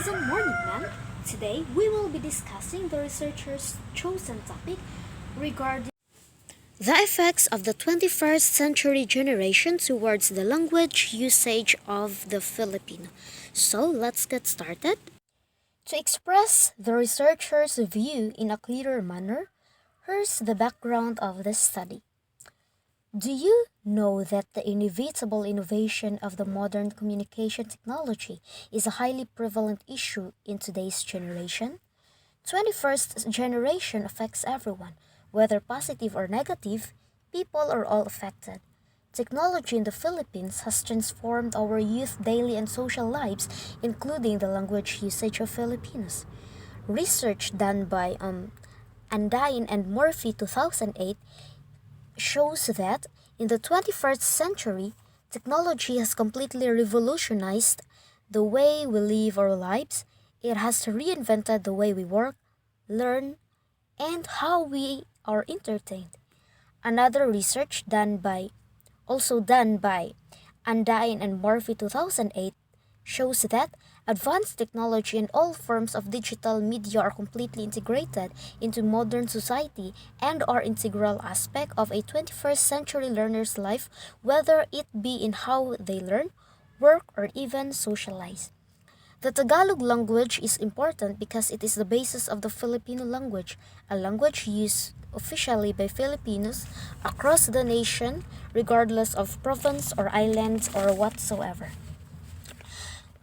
Pleasant morning, ma'am. Today we will be discussing the researchers' chosen topic regarding the effects of the 21st century generation towards the language usage of the Filipino. So let's get started. To express the researchers' view in a clearer manner, here's the background of this study. Do you know that the inevitable innovation of the modern communication technology is a highly prevalent issue in today's generation? 21st generation affects everyone, whether positive or negative, people are all affected. Technology in the Philippines has transformed our youth daily and social lives, including the language usage of Filipinos. Research done by Andin and Murphy 2008 shows that in the 21st century, technology has completely revolutionized the way we live our lives. It has reinvented the way we work, learn, and how we are entertained. Another research done by Andine and Murphy 2008 shows that advanced technology and all forms of digital media are completely integrated into modern society and are integral aspect of a 21st century learner's life, whether it be in how they learn, work, or even socialize. The Tagalog language is important because it is the basis of the Filipino language, a language used officially by Filipinos across the nation, regardless of province or islands or whatsoever.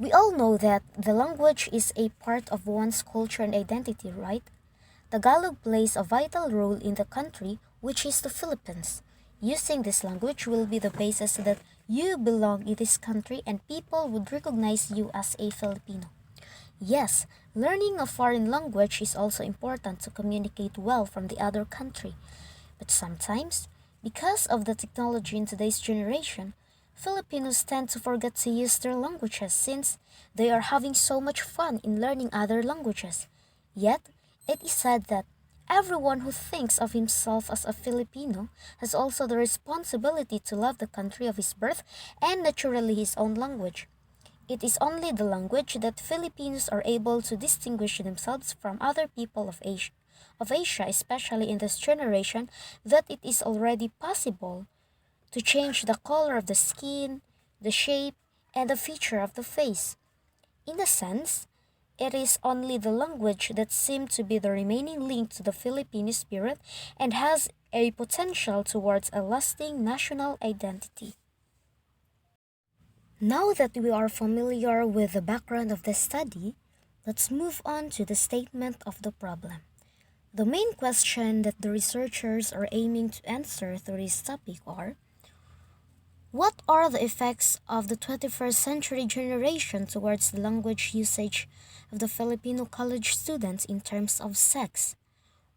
We all know that the language is a part of one's culture and identity, right? Tagalog plays a vital role in the country, which is the Philippines. Using this language will be the basis that you belong in this country and people would recognize you as a Filipino. Yes, learning a foreign language is also important to communicate well from the other country. But sometimes, because of the technology in today's generation, Filipinos tend to forget to use their languages since they are having so much fun in learning other languages. Yet, it is said that everyone who thinks of himself as a Filipino has also the responsibility to love the country of his birth and naturally his own language. It is only the language that Filipinos are able to distinguish themselves from other people of Asia, especially in this generation, that it is already possible to change the color of the skin, the shape, and the feature of the face. In a sense, it is only the language that seems to be the remaining link to the Filipino spirit and has a potential towards a lasting national identity. Now that we are familiar with the background of the study, let's move on to the statement of the problem. The main question that the researchers are aiming to answer through this topic are: what are the effects of the 21st century generation towards the language usage of the Filipino college students in terms of sex?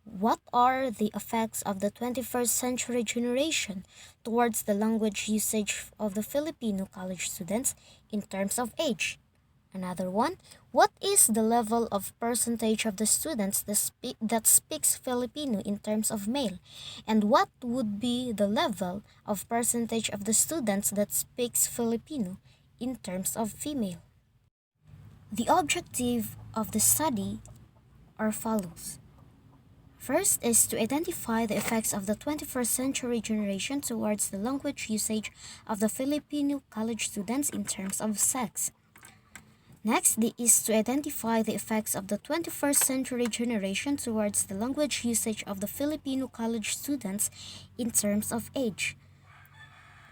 What are the effects of the 21st century generation towards the language usage of the Filipino college students in terms of age? Another one, what is the level of percentage of the students that speaks Filipino in terms of male? And what would be the level of percentage of the students that speaks Filipino in terms of female? The objective of the study are follows. First is to identify the effects of the 21st century generation towards the language usage of the Filipino college students in terms of sex. Next is to identify the effects of the 21st century generation towards the language usage of the Filipino college students in terms of age.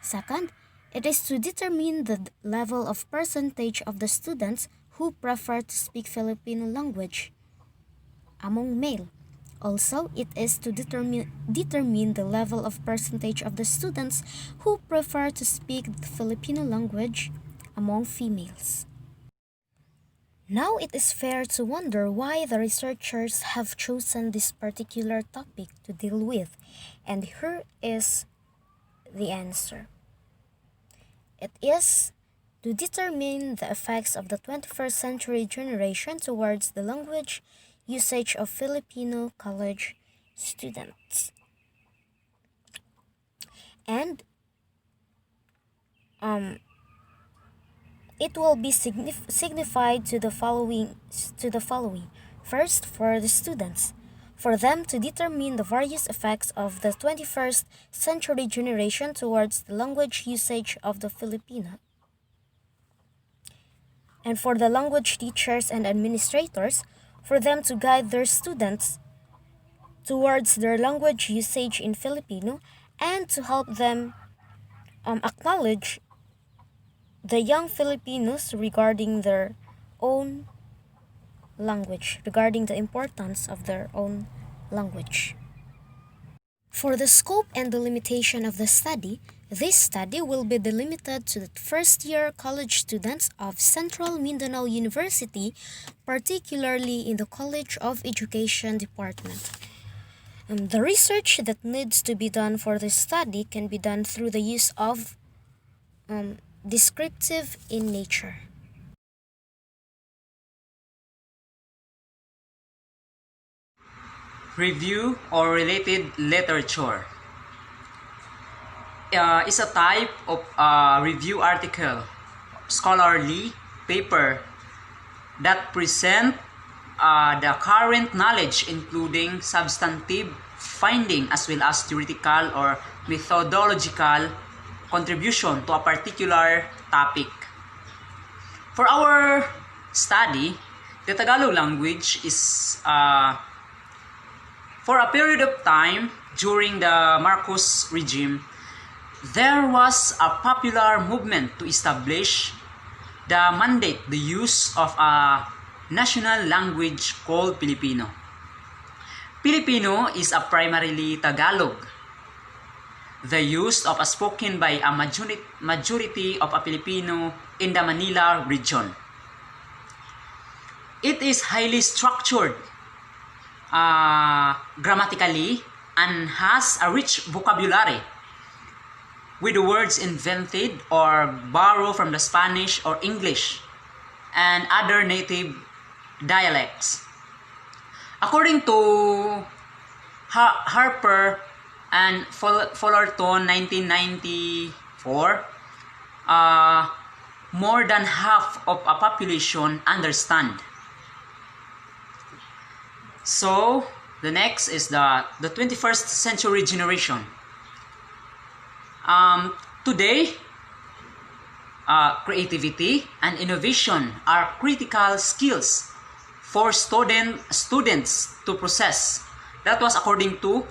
Second, it is to determine the level of percentage of the students who prefer to speak Filipino language among male. Also, it is to determine the level of percentage of the students who prefer to speak the Filipino language among females. Now it is fair to wonder why the researchers have chosen this particular topic to deal with, and here is the answer. It is to determine the effects of the 21st century generation towards the language usage of Filipino college students. And It will be signified to the following. First, for the students, for them to determine the various effects of the 21st century generation towards the language usage of the Filipino. And for the language teachers and administrators, for them to guide their students towards their language usage in Filipino and to help them acknowledge the young Filipinos regarding their own language, regarding the importance of their own language. For the scope and the limitation of the study, this study will be delimited to the first-year college students of Central Mindanao University, particularly in the College of Education Department. The research that needs to be done for this study can be done through the use of descriptive in nature. Review or related literature is a type of review article, scholarly paper that present the current knowledge, including substantive finding as well as theoretical or methodological contribution to a particular topic. For our study, the Tagalog language is for a period of time during the Marcos regime, there was a popular movement to establish the mandate, the use of a national language called Filipino. Filipino is a primarily Tagalog, the use of a spoken by a majority of a Filipino in the Manila region. It is highly structured grammatically and has a rich vocabulary with the words invented or borrowed from the Spanish or English and other native dialects. According to Harper and Fullerton 1994, more than half of a population understand. So, the next is the 21st century generation. Today, creativity and innovation are critical skills for students to possess. That was according to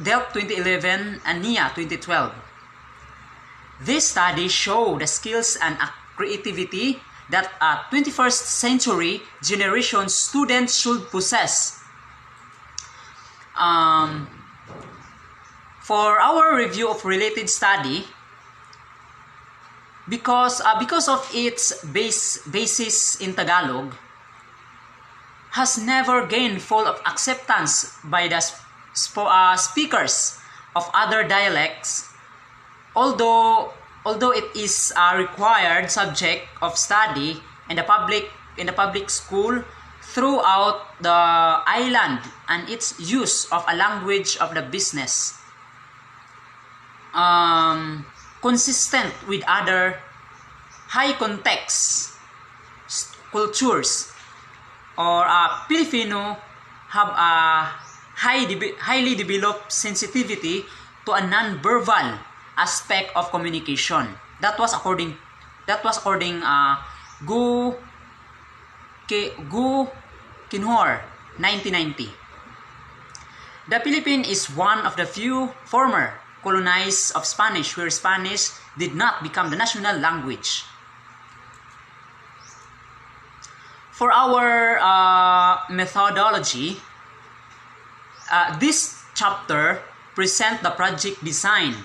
Delft 2011 and NIA 2012. This study show the skills and creativity that a 21st century generation students should possess. For our review of related study, because of its basis in Tagalog, has never gained full of acceptance by the speakers of other dialects, although it is a required subject of study in the public school throughout the island, and its use of a language of the business consistent with other high context cultures, or Filipino have a highly developed sensitivity to a non-verbal aspect of communication. That was according Gu Kinhor 1990. The Philippines is one of the few former colonized of Spanish where Spanish did not become the national language. For our methodology, this chapter presents the project design,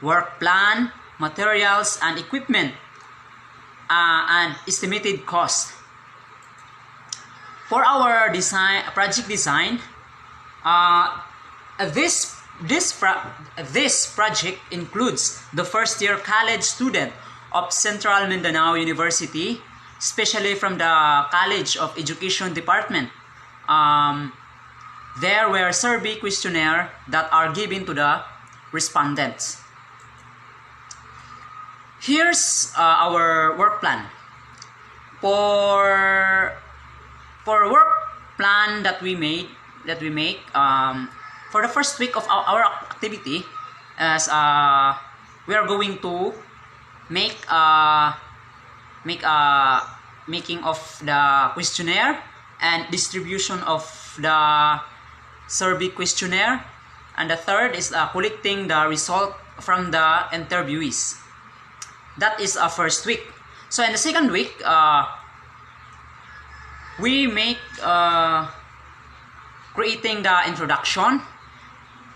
work plan, materials and equipment, and estimated cost. For our project design, this project includes the first-year college student of Central Mindanao University, especially from the College of Education Department. There were survey questionnaires that are given to the respondents. Here's our work plan. For work plan that we make for the first week of our activity, as we are going to make making of the questionnaire and distribution of the survey questionnaire, and the third is collecting the result from the interviewees. That is our first week. So in the second week, we make creating the introduction,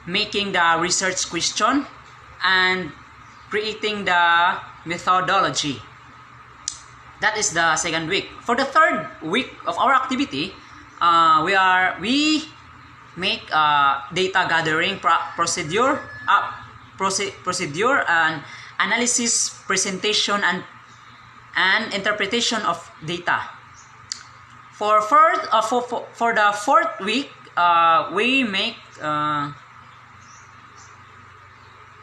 making the research question, and creating the methodology. That is the second week. For the third week of our activity, we make data gathering procedure and analysis, presentation, and interpretation of data. For the fourth week, we make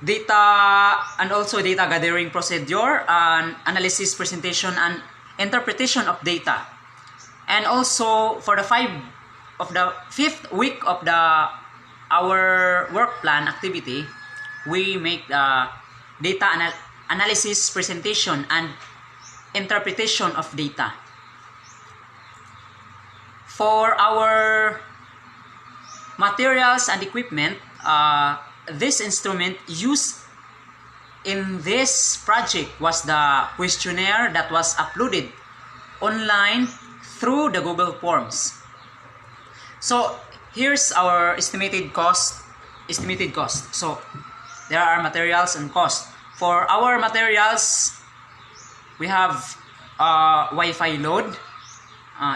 data and also data gathering procedure and analysis, presentation, and interpretation of data. And also for the fifth week of our work plan activity, we make data analysis, presentation, and interpretation of data. For our materials and equipment, this instrument used in this project was the questionnaire that was uploaded online through the Google Forms. So here's our estimated cost. So there are materials and cost. For our materials, we have Wi-Fi load.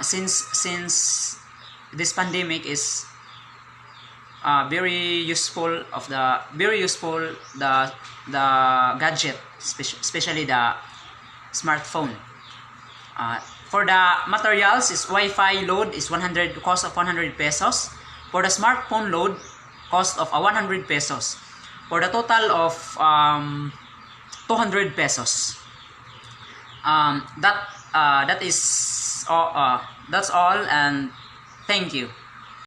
Since this pandemic is very useful the gadget, especially the smartphone. For the materials, is Wi-Fi load is cost of 100 pesos. For the smartphone load, cost of 100 pesos. For the total of 200 pesos. That's all, and thank you.